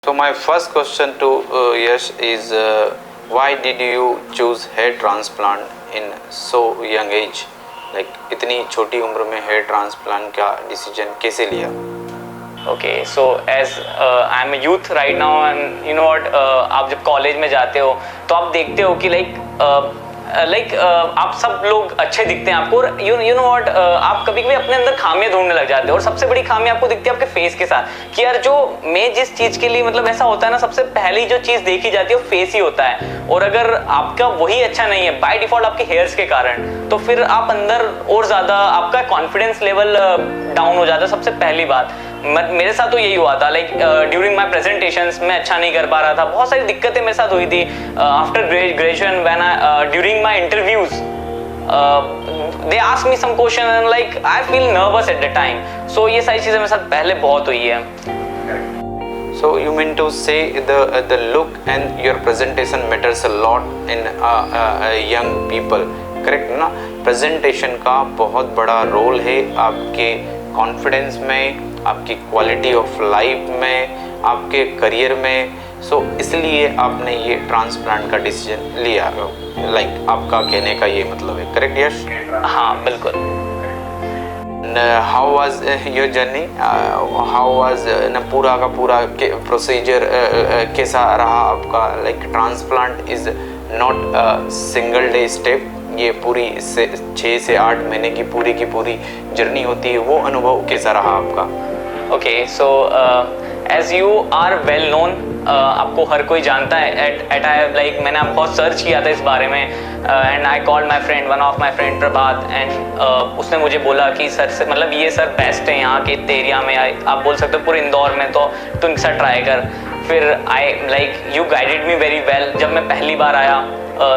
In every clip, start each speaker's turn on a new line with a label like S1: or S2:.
S1: So my first question to Yash is why did you choose hair transplant in so young age? Like इतनी छोटी उम्र में hair transplant का decision कैसे लिया?
S2: Okay so as I am youth right now and you know what, आप जब college में जाते हो तो आप देखते हो कि लाइक आप सब लोग अच्छे दिखते हैं आपको, और यू नो व्हाट, आप कभी कभी अपने अंदर खामियां ढूंढने लग जाते हो, और सबसे बड़ी खामी आपको दिखती है आपके फेस के साथ कि यार जो मैं जिस चीज के लिए मतलब ऐसा होता है ना, सबसे पहली जो चीज देखी जाती है वो फेस ही होता है, और अगर आपका वही अच्छा नहीं है बाय डिफॉल्ट आपके हेयर्स के कारण, तो फिर आप अंदर और ज्यादा आपका कॉन्फिडेंस लेवल डाउन हो जाता है। सबसे पहली बात मेरे साथ तो यही हुआ था, लाइक ड्यूरिंग माय प्रेजेंटेशंस मैं अच्छा नहीं कर पा रहा था, बहुत सारी दिक्कतें मेरे साथ हुई थी after graduation when I during my interviews they ask me some question and like I feel nervous at the time. So ये सारी चीजें मेरे साथ पहले बहुत हुई है।
S1: So you mean to say the look and your presentation matters a lot in young people, correct ना? Presentation का बहुत बड़ा रोल है आपके कॉन्फिडेंस में, आपकी क्वालिटी ऑफ लाइफ में, आपके करियर में। सो इसलिए आपने ये ट्रांसप्लांट का डिसीजन लिया, लाइक आपका कहने का ये मतलब है, करेक्ट यश?
S2: हाँ बिल्कुल।
S1: How was your journey, how was न पूरा का पूरा प्रोसीजर कैसा रहा आपका? Like transplant is not a single day step, ये पूरी 6 से 8 महीने की पूरी जर्नी होती है। वो अनुभव कैसा रहा आपका?
S2: Okay so as you are well known, आपको हर कोई जानता है एट आई लाइक मैंने बहुत सर्च किया था इस बारे में, and I called my friend, one of my friend Prabhat, and उसने मुझे बोला कि सर से मतलब ये सर बेस्ट है यहाँ के एरिया में, आप बोल सकते हो पूरे इंदौर में, तो तुम सर ट्राई कर। फिर I like you guided me very well. जब मैं पहली बार आया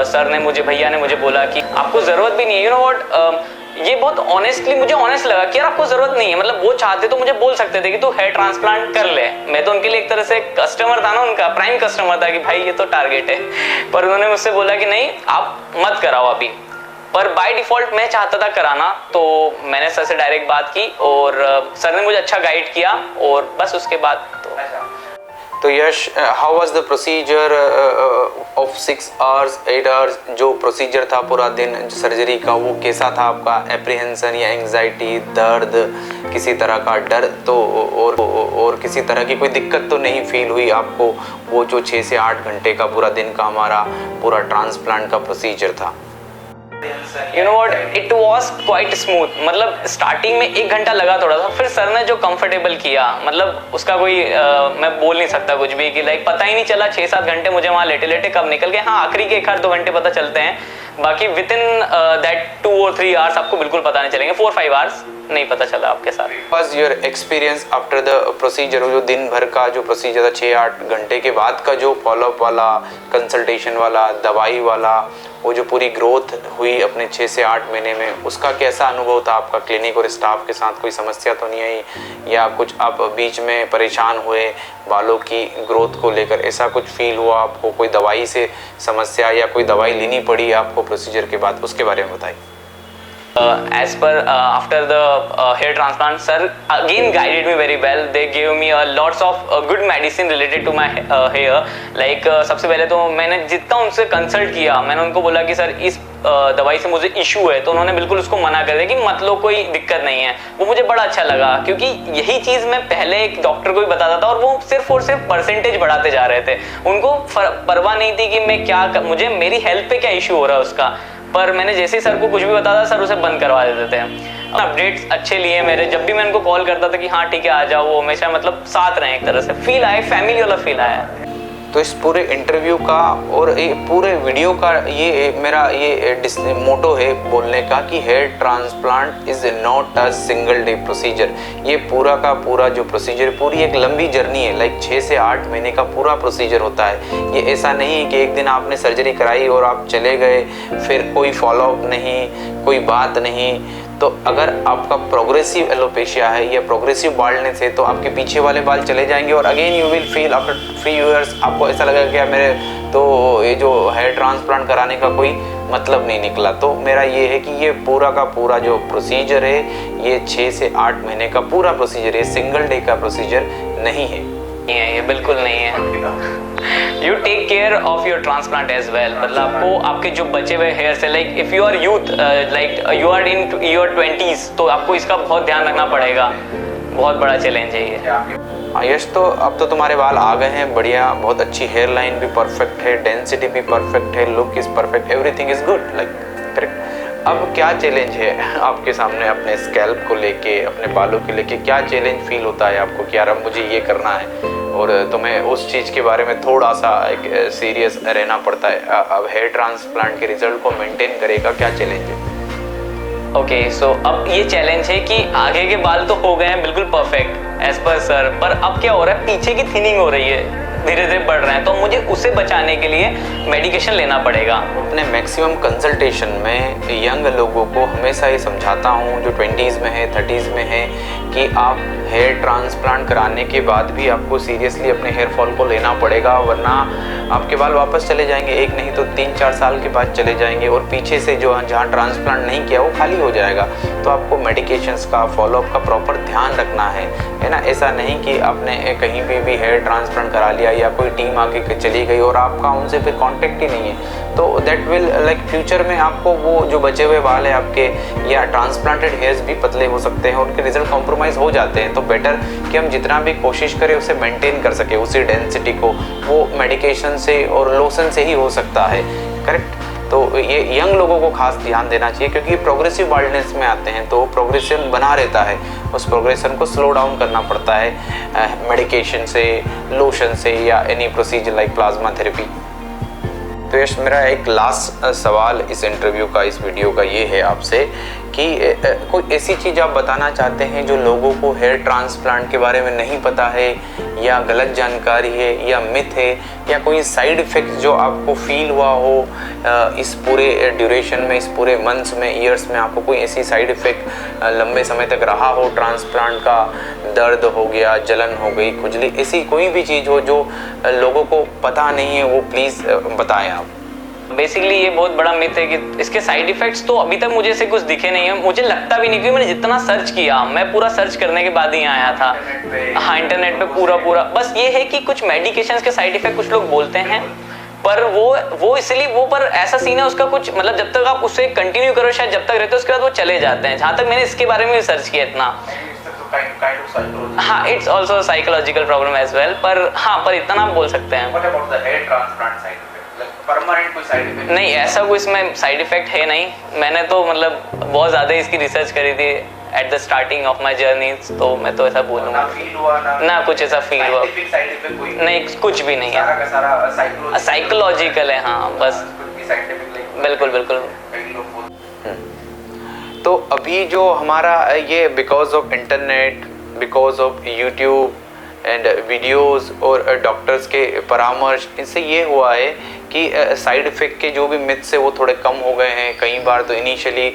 S2: सर ने भैया ने मुझे बोला कि आपको ज़रूरत भी नहीं है, यू नो व्हाट, ये बहुत ऑनेस्टली मुझे ऑनेस्ट लगा कि यार आपको जरूरत नहीं है, मतलब वो चाहते तो मुझे बोल सकते थे कि तू हेयर ट्रांसप्लांट कर ले, मैं तो उनके लिए एक तरह से कस्टमर था ना, उनका प्राइम कस्टमर था कि भाई ये तो टारगेट है, पर उन्होंने मुझसे बोला कि नहीं आप मत कराओ अभी। पर बाय डिफॉल्ट मैं चाहता था कराना, तो मैंने सर से डायरेक्ट बात की और सर ने मुझे अच्छा गाइड किया, और बस उसके बाद
S1: तो Yash, how was the procedure of 6 hours 8 hours, जो प्रोसीजर था पूरा दिन सर्जरी का, वो कैसा था आपका? एप्रीहेंशन या एंग्जाइटी, दर्द, किसी तरह का डर तो और किसी तरह की कोई दिक्कत तो नहीं फील हुई आपको? वो जो 6 से 8 घंटे का पूरा दिन का हमारा पूरा ट्रांसप्लांट का प्रोसीजर था।
S2: You know what, it was quite smooth, मतलब स्टार्टिंग में 1 घंटा लगा थोड़ा सा, फिर सर ने जो कंफर्टेबल किया, मतलब उसका कोई मैं बोल नहीं सकता कुछ भी कि लाइक पता ही नहीं चला 6-7 घंटे मुझे वहाँ लेटे लेटे कब निकल गए। हाँ आखिरी के 1-2 घंटे पता चलते हैं, बाकी विद इन दैट 2 और 3 आवर्स आपको बिल्कुल पता नहीं चलेंगे, 4-5 आवर्स नहीं पता चला आपके साथ।
S1: Was your experience after the procedure, जो दिन भर का जो प्रोसीजर था 6-8 घंटे के बाद का जो फॉलोअप वाला, कंसल्टेशन वाला, दवाई वाला, वो जो पूरी ग्रोथ हुई अपने 6 से 8 महीने में, उसका कैसा अनुभव था आपका? क्लिनिक और स्टाफ के साथ कोई समस्या तो नहीं आई, या कुछ आप बीच में परेशान हुए बालों की ग्रोथ को लेकर, ऐसा कुछ फील हुआ आपको? कोई दवाई से समस्या या कोई दवाई लेनी पड़ी आपको प्रोसीजर के बाद, उसके बारे में बताइए।
S2: As per after the hair transplant, sir again guided me very well. They gave me lots of good medicine related to my hair. Like सबसे पहले तो मैंने जितना उनसे कंसल्ट किया, मैंने उनको बोला कि सर इस दवाई से मुझे इशू है, तो उन्होंने बिल्कुल उसको मना कर दिया कि मत लो, कोई दिक्कत नहीं है। वो मुझे बड़ा अच्छा लगा, क्योंकि यही चीज़ मैं पहले एक डॉक्टर को भी बताता था, और वो सिर्फ और सिर्फ परसेंटेज बढ़ाते जा रहे थे, उनको परवाह नहीं थी कि मैं क्या मुझे मेरी हेल्थ पे क्या इशू हो रहा है उसका। पर मैंने जैसे ही सर को कुछ भी बताता सर उसे बंद करवा देते थे। अपडेट्स अच्छे लिए मेरे, जब भी मैं उनको कॉल करता था कि हाँ ठीक है आ जाओ, वो हमेशा मतलब साथ रहे, एक तरह से फील आया, फैमिली वाला फील आया।
S1: तो इस पूरे इंटरव्यू का और ये पूरे वीडियो का ये मेरा ये मोटो है बोलने का कि hair transplant is not a single day procedure. ये पूरा का पूरा जो प्रोसीजर, पूरी एक लंबी जर्नी है, लाइक 6 से 8 महीने का पूरा प्रोसीजर होता है। ये ऐसा नहीं है कि एक दिन आपने सर्जरी कराई और आप चले गए, फिर कोई फॉलोअप नहीं, कोई बात नहीं। तो अगर आपका प्रोग्रेसिव एलोपेशिया है या प्रोग्रेसिव बाल्डनेस है, तो आपके पीछे वाले बाल चले जाएंगे और again you will feel after 3 years आपको ऐसा लगेगा कि मेरे तो ये जो हेयर ट्रांसप्लांट कराने का कोई मतलब नहीं निकला। तो मेरा ये है कि ये पूरा का पूरा जो प्रोसीजर है, ये 6 से 8 महीने का पूरा प्रोसीजर है, सिंगल डे का प्रोसीजर नहीं है।
S2: नहीं है, ये बिल्कुल नहीं है। You take care of your transplant as well, मतलब आपको आपके जो बचे हुए हेयर से, like if you are youth, like you are in your 20s, तो आपको इसका बहुत ध्यान रखना पड़ेगा। बहुत बड़ा चैलेंज है ये।
S1: यश, तो अब तो तुम्हारे बाल आ गए हैं, बढ़िया, बहुत अच्छी हेयर लाइन भी परफेक्ट है, डेंसिटी भी परफेक्ट है, look is perfect, everything is good, like correct. अब क्या चैलेंज है आपके सामने अपने स्कैल्प को लेके, अपने बालों के लेके? क्या चैलेंज फील होता है आपको कि यार अब मुझे ये करना है और तुम्हें उस चीज़ के बारे में थोड़ा सा एक सीरियस रहना पड़ता है? अब हेयर ट्रांसप्लांट के रिजल्ट को मेंटेन करेगा, क्या चैलेंज है?
S2: ओके, सो अब ये चैलेंज है कि आगे के बाल तो हो गए हैं बिल्कुल परफेक्ट एज पर सर, पर अब क्या हो रहा है, पीछे की थिनिंग हो रही है, धीरे धीरे बढ़ रहे हैं, तो मुझे उसे बचाने के लिए मेडिकेशन लेना पड़ेगा।
S1: अपने मैक्सिमम कंसल्टेशन में यंग लोगों को हमेशा ये समझाता हूँ, जो 20s में है, 30s में है, कि आप हेयर ट्रांसप्लांट कराने के बाद भी आपको सीरियसली अपने हेयर फॉल को लेना पड़ेगा, वरना आपके बाल वापस चले जाएंगे, एक नहीं तो 3-4 साल के बाद चले जाएंगे, और पीछे से जो जहाँ ट्रांसप्लांट नहीं किया वो खाली हो जाएगा। तो आपको मेडिकेशंस का, फॉलोअप का प्रॉपर ध्यान रखना है ना। ऐसा नहीं कि आपने कहीं भी हेयर ट्रांसप्लांट करा लिया या कोई टीम आके चली गई और आपका उनसे फिर कांटेक्ट ही नहीं है, तो दैट विल लाइक फ्यूचर में आपको वो जो बचे हुए बाल है आपके, या ट्रांसप्लांटेड हेयर्स भी पतले हो सकते हैं, उनके रिजल्ट कॉम्प्रोमाइज़ हो जाते हैं। तो बेटर कि हम जितना भी कोशिश करें उसे मेंटेन कर सके, उसी डेंसिटी को, वो मेडिकेशन से और लोशन से ही हो सकता है, करेक्ट। तो ये यंग लोगों को खास ध्यान देना चाहिए, क्योंकि प्रोग्रेसिव बाल्डनेस में आते हैं तो प्रोग्रेशन बना रहता है, उस प्रोग्रेशन को स्लो डाउन करना पड़ता है मेडिकेशन से, लोशन से, या any procedure like plasma therapy. तो यश, मेरा एक लास्ट सवाल इस इंटरव्यू का, इस वीडियो का ये है आपसे कि कोई ऐसी चीज़ आप बताना चाहते हैं जो लोगों को हेयर ट्रांसप्लांट के बारे में नहीं पता है, या गलत जानकारी है, या मिथ है, या कोई साइड इफ़ेक्ट जो आपको फील हुआ हो इस पूरे ड्यूरेशन में, इस पूरे मंथ्स में, ईयर्स में, आपको कोई ऐसी साइड इफ़ेक्ट लंबे समय तक रहा हो ट्रांसप्लांट का? दर्द हो गया, जलन हो गई, खुजली, ऐसी कोई भी चीज़ हो जो लोगों को पता नहीं है, वो प्लीज़ बताएं आप।
S2: बेसिकली ये बहुत बड़ा मिथ है कि इसके साइड इफेक्ट्स तो अभी तक मुझे ऐसे कुछ दिखे नहीं है, मुझे लगता भी नहीं, क्योंकि मैंने जितना सर्च किया, मैं पूरा सर्च करने के बाद ही आया था। हाँ, इंटरनेट पे पूरा बस ये है कि कुछ मेडिकेशंस के साइड इफेक्ट कुछ लोग बोलते हैं, पर वो इसलिए वो, पर ऐसा सीन है उसका कुछ, मतलब जब तक आप उसे कंटिन्यू करो, शायद जब तक रहते हो, उसके बाद वो चले जाते हैं। जहाँ तक मैंने इसके बारे में भी सर्च किया इतना, हाँ, it's also psychological problem as well, पर हाँ, पर इतना आप बोल सकते हैं।
S1: परमानेंट कोई साइड इफेक्ट
S2: नहीं, ऐसा कोई इसमें साइड इफेक्ट है नहीं। मैंने तो मतलब बहुत ज़्यादा इसकी रिसर्च करी थी at the starting of my journey, तो मैं तो ऐसा बोलूँगा ना कुछ ऐसा फील हुआ नहीं, कुछ भी नहीं है, साइकोलॉजिकल है। हाँ, बस बिल्कुल।
S1: तो अभी जो हमारा ये because of internet, because of YouTube and videos और डॉक्टर्स के परामर्श, इनसे ये हुआ है कि साइड इफ़ेक्ट के जो भी मिथ्स है वो थोड़े कम हो गए हैं। कई बार तो इनिशियली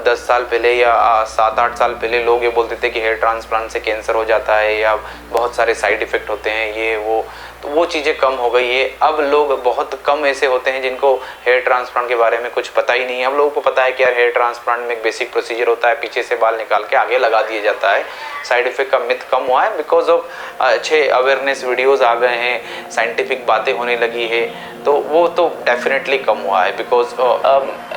S1: 10 साल पहले या 7-8 साल पहले लोग ये बोलते थे कि हेयर ट्रांसप्लांट से कैंसर हो जाता है, या बहुत सारे साइड इफ़ेक्ट होते हैं, ये वो, तो वो चीज़ें कम हो गई है। अब लोग बहुत कम ऐसे होते हैं जिनको हेयर ट्रांसप्लांट के बारे में कुछ पता ही नहीं है। अब लोगों को पता है कि यार हेयर ट्रांसप्लांट में एक बेसिक प्रोसीजर होता है, पीछे से बाल निकाल के आगे लगा दिया जाता है। साइड इफ़ेक्ट का मिथ कम हुआ है बिकॉज ऑफ अच्छे अवेयरनेस वीडियोज़ आ गए हैं, साइंटिफिक बातें होने लगी है, तो वो तो डेफिनेटली कम हुआ है। Because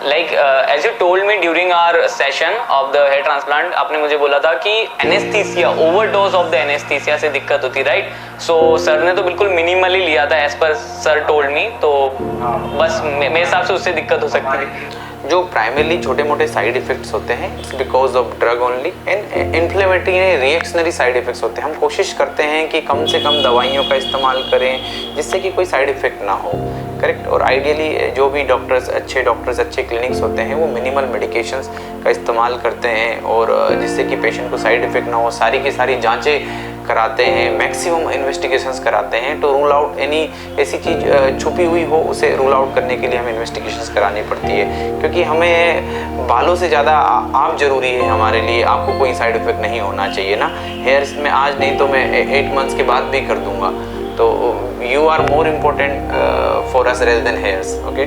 S2: like as you told me during our session of the hair transplant, आपने मुझे बोला था कि anaesthesia, overdose of the anaesthesia से दिक्कत होती, राइट? सो सर ने तो बिल्कुल मिनिमली लिया था as per sir told me, तो बस मेरे हिसाब से उससे दिक्कत हो सकती है।
S1: जो प्राइमरली छोटे मोटे साइड इफ़ेक्ट्स होते हैं because of drug only, and inflammatory reactionary side effects होते हैं। हम कोशिश करते हैं कि कम से कम दवाइयों का इस्तेमाल करें जिससे कि कोई साइड इफ़ेक्ट ना हो, करेक्ट। और आइडियली जो भी डॉक्टर्स, अच्छे क्लिनिक्स होते हैं, वो मिनिमल मेडिकेशंस का इस्तेमाल करते हैं, और जिससे कि पेशेंट को साइड इफ़ेक्ट ना हो। सारी की सारी जाँचें कराते हैं, मैक्सिमम इन्वेस्टिगेशंस कराते हैं, तो रूल आउट एनी ऐसी चीज़ छुपी हुई हो उसे रूल आउट करने के लिए हमें इन्वेस्टिगेशंस करानी पड़ती है, क्योंकि हमें बालों से ज़्यादा आप ज़रूरी है हमारे लिए। आपको कोई साइड इफ़ेक्ट नहीं होना चाहिए ना। हेयर्स में आज नहीं तो मैं 8 मंथ्स के बाद भी कर दूंगा, तो you are more important for us rather than hairs, okay.